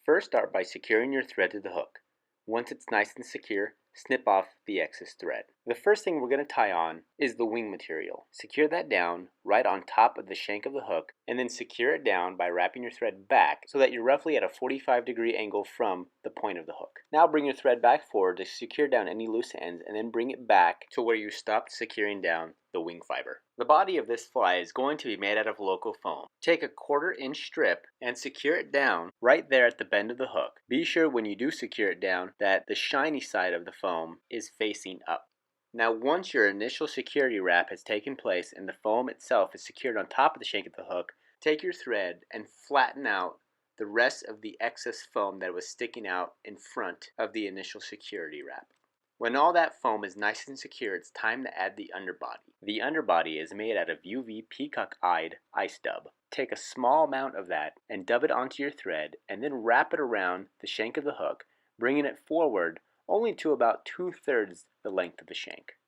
First, start by securing your thread to the hook. Once it's nice and secure, snip off the excess thread. The first thing we're going to tie on is the wing material. Secure that down right on top of the shank of the hook, and then secure it down by wrapping your thread back so that you're roughly at a 45-degree angle from the point of the hook. Now bring your thread back forward to secure down any loose ends, and then bring it back to where you stopped securing down the wing fiber. The body of this fly is going to be made out of Loco Foam. Take a 1/4-inch strip and secure it down right there at the bend of the hook. Be sure when you do secure it down that the shiny side of the foam is facing up. Now once your initial security wrap has taken place and the foam itself is secured on top of the shank of the hook, take your thread and flatten out the rest of the excess foam that was sticking out in front of the initial security wrap. When all that foam is nice and secure, it's time to add the underbody. The underbody is made out of UV Peacock Eyed ice dub. Take a small amount of that and dub it onto your thread, and then wrap it around the shank of the hook, bringing it forward only to about 2/3 the length of the shank.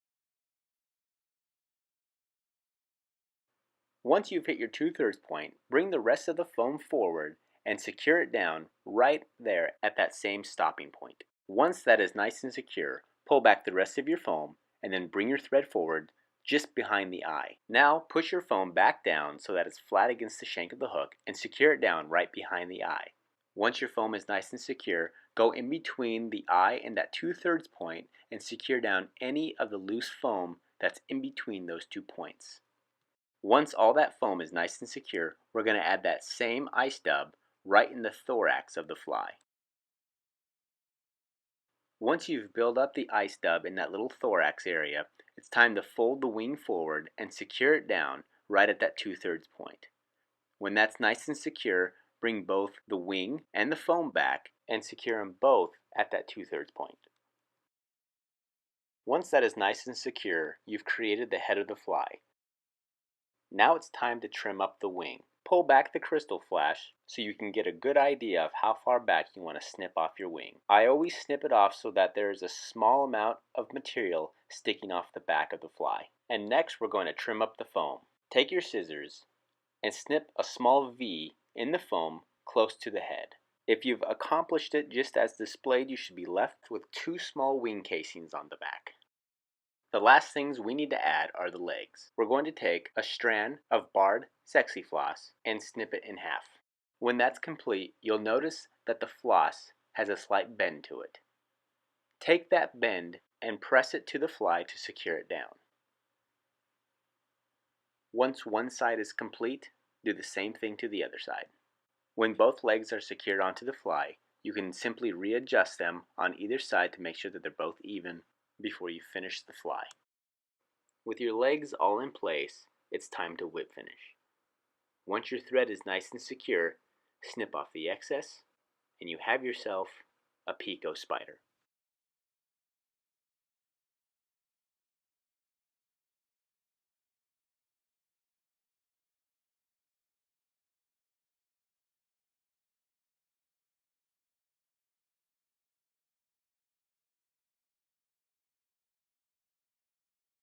Once you've hit your 2/3 point, bring the rest of the foam forward and secure it down right there at that same stopping point. Once that is nice and secure, pull back the rest of your foam and then bring your thread forward just behind the eye. Now push your foam back down so that it's flat against the shank of the hook and secure it down right behind the eye. Once your foam is nice and secure, go in between the eye and that 2/3 point and secure down any of the loose foam that's in between those 2 points. Once all that foam is nice and secure, we're going to add that same ice dub right in the thorax of the fly. Once you've built up the ice dub in that little thorax area, it's time to fold the wing forward and secure it down right at that 2/3 point. When that's nice and secure, bring both the wing and the foam back and secure them both at that 2/3 point. Once that is nice and secure, you've created the head of the fly. Now it's time to trim up the wing. Pull back the Krystal Flash so you can get a good idea of how far back you want to snip off your wing. I always snip it off so that there is a small amount of material sticking off the back of the fly. And next we're going to trim up the foam. Take your scissors and snip a small V in the foam close to the head. If you've accomplished it just as displayed, you should be left with 2 small wing casings on the back. The last things we need to add are the legs. We're going to take a strand of barred Sexi-Floss and snip it in half. When that's complete, you'll notice that the floss has a slight bend to it. Take that bend and press it to the fly to secure it down. Once one side is complete, do the same thing to the other side. When both legs are secured onto the fly, you can simply readjust them on either side to make sure that they're both even before you finish the fly. With your legs all in place, it's time to whip finish. Once your thread is nice and secure, snip off the excess, and you have yourself a Pico Spider.